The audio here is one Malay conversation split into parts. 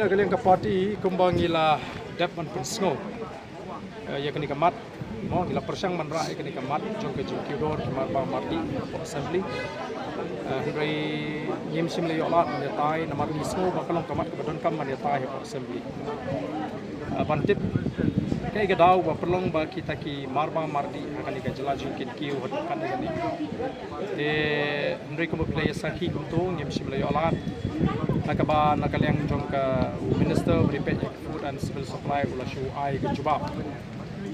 na kalian ke parti kumbangila dep man pensngo ya kini kemat mo ila persang man ra kini kemat jong ke jukidor kemar bang marti assembly hindai nyim sim le yola ya tai namar isno bakalong kemat ke badon kam man ya tai assembly bantip kay gadaw ba perlong ba kita ki marba mardi akan ka jela jingkin ki hot kan ni hindai ko play sakhi kum nyim sim le yola nakaba nakalyang jong ka minister beripet food and civil supply ula shu ai ke jubab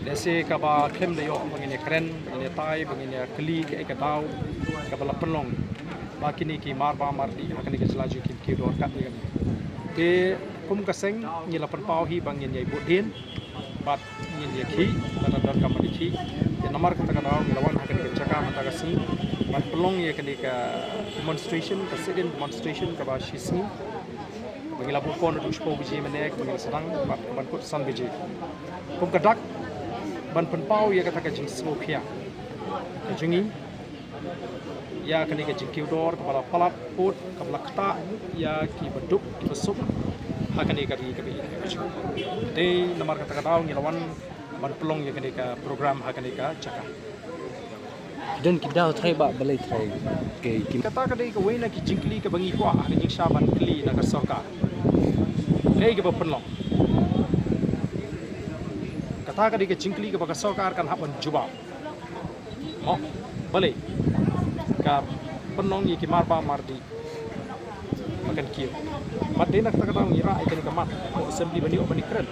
dese kaba kem le yo bangine kren bangine tai bangine kli ke daw kaba lapelong bakini ki marba mardi akan ke jelaju ki do kat ni te kum kaseng ni lapan pau hi bangin yai budin bat ni dia ki tata dar kam di ki te nomor kata daw lawan akan ke caka mata kasi bat pelong ye kani ka demonstration ka second demonstration ka ba shisni bangila bu pon du spo biji menek bangila sedang bat ban kut san biji kum kadak ban penpau ya kata ka jing slo khia ka jingi ya kani ka jing kiudor kepala palat put kepala kata ya ki beduk ki besuk hakani ka di ka bi de nomor kata daw ngilawan ban pelong ya kani ka program hakani ka caka dan kita try ba balai try ke kata kadai ka wena ki jingkli ka bangi kwa ka jing saban kli na ka soka kay ka penlong kata kadai ka jingkli ka baka sokar kan haban jubab mo balai ka penlong ye ki marba mardi makan kiyo mat de nak ta ka ngira ai kan ka mat mo assembly bani o bani kren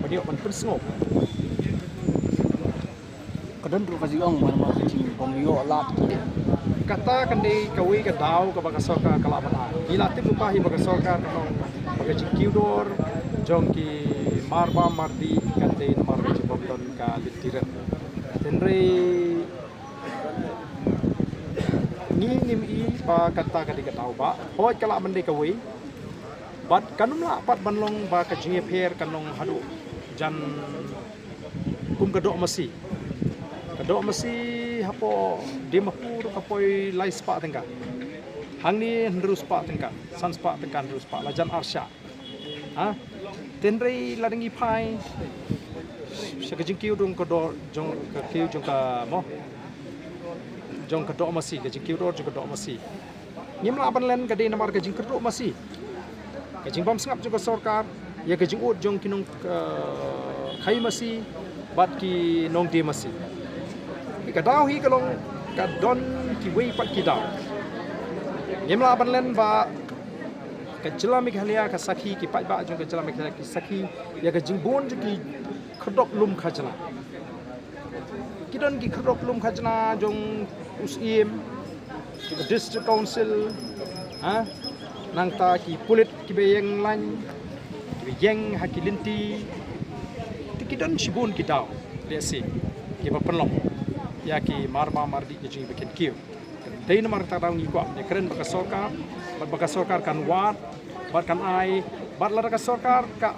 bani o ban pensngo kadan ru kasi ong man ma kicing pomio lat kata kandai kawi ka daw ka baka soka kala bata ila ti pa hi baka soka kanong baka jikidor jong ki marba mardi kandai namar ka jibon ka litiran tenre ni nim i pa kata ka diga daw ba hoy kala mandi kawi bat kanumla pat banlong ba ka jinge pher kanong hadu jan kum ka do masi kadok mesti hapo dimapur kapoi lai spa tengka hangni hendrus spa tengka san spa tengka hendrus spa lajan arsya ha tenrei ladangi pai sakajing kiu dong kodor jong ka kiu jong ka mo jong kadok mesti kajing kiu dor jong kadok mesti nyimla ban len kade namar kajing kadok mesti kajing bam sngap jong ka sarkar ya kajing ut jong kinong khai mesti bat ki nong di mesti kadaw hi kalong kadon ki wei pat ki daw yemla ban len ba ka jela mikhalia ka sakhi ki pat ba jong ka jela mikhalia ki sakhi ya ka jingbon ki khodok lum khajna kidon ki khodok lum khajna jong usim ki district council ha nangta ki pulit ki beyeng lan ki yeng hakilinti kidon shibun ki daw lesi ki ba penlong ya ki marba mardi ke jing bikin kiu dai namar ta daw ni kwa ne keren baka sorkar kan wat bat kan ai bat la ka sorkar ka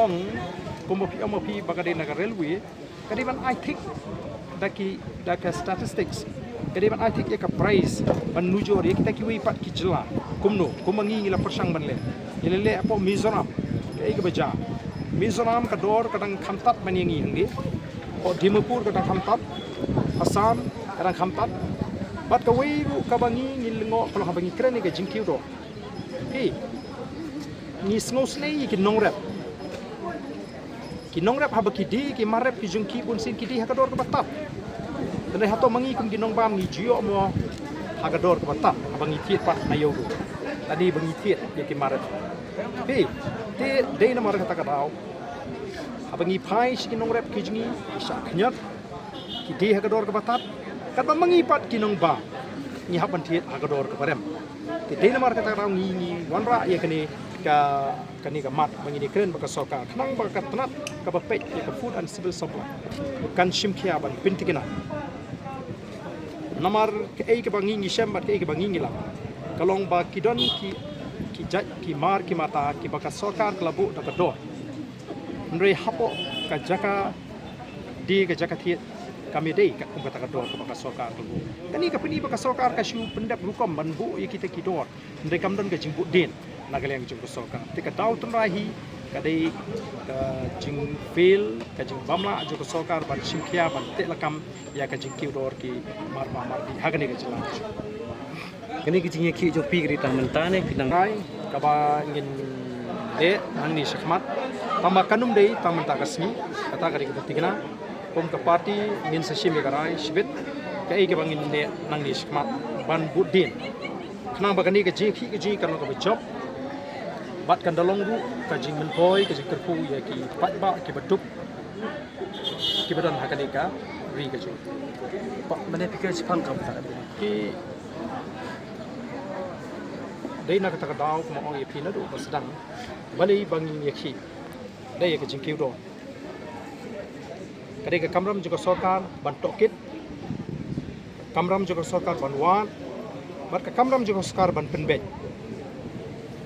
ong komopi baka de naga railway kadiban I think daki statistics kadiban I think ya ka price ban nujo ya kita ki wi pat ki jela kumno kumangi ngila persang ban le ilele apo mizoram ke ga baja mizoram ka dor kadang khamtat manyangi hangge o dimapur kadang khamtat Assam kadang khamtat bat ka wei ru ka bangi ngilngo kalau ka bangi kren ni ka jingkiu do ni snow snei ki nongrep haba ki di ki marep ki jungki pun sin ki di hakador ka batap dan hato mangi kum ginong bam ni jio mo hakador ka batap abangi tiet pat ayo ru tadi bangi tiet ya ki marep te dei na mar kata ka daw abangi pai si nongrep ki jingi sa khnyat ki di hakador ka batap kat ba mangipat kinong ba ni haban tiet hakador ka parem te dei na mar kata daw ni wanra ya kani ka mat bangi ni kren baka soka nang baka tanat ka bapet ya ka food and civil supply kan shimkhia ban pintikina namar ke ei ka bangi ni shambat ke ei ka bangi ni la kalong ba kidon ki jat ki mar ki mata ki baka soka klabu da ka do ndre hapo ka jaka di ka jaka tiet kami dei ka kum kata kador ka baka sokar tu kani ka pini baka sokar ka shu pendap rukom ban bu ye kita kidor ndai kam don ka jingbu den Nagalang jung sokar tika daw tunrahi kadai jing fail ka jing bamla jung sokar ban simkia ban telakam ya ka jing kiudor ki marma mardi hagani ka jalan Kini kicingnya ki jo pi kerita mentane pinang. rai kaba ngin de angni shakmat tamba kanum dei taman ta kasmi kata kari ka tigna pom ka party ngin sa shimi karai shibit ka ei ka bangin de nangni shakmat ban budin knang bagani ka jing ki ji kan ka job bat kan dalong ru ka jing menpoi ka jing kerpu ya ki pat ba ki baduk ki badan hakani ka ri ka ju Pak mana pikir Jepang kamu tak ada. ki dei na ka daw ko mo ye pina do sedang bali bangin ye ki dei ka jing kiudo kadai ka kamram juga sokar ban tokit kamram juga sokar ban wan bat ka kamram juga sokar ban penbet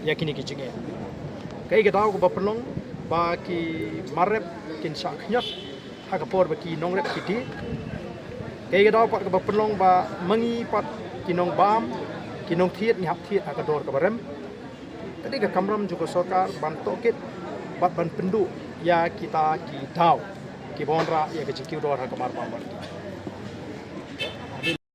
yakini ki jinge kai ga daw ko ba pelong ba ki marep kin sak nyat ha ka por ba ki nong rep ki ti kai ga daw pat ka ba pelong ba mangi pat ki nong bam ki nong thiet ni hap thiet ha ka dor ka barem tadi ka kamram juga sokar ban tokit bat ban pendu ya kita ki daw ki bonra ya ka jiki dor ha ka mar ba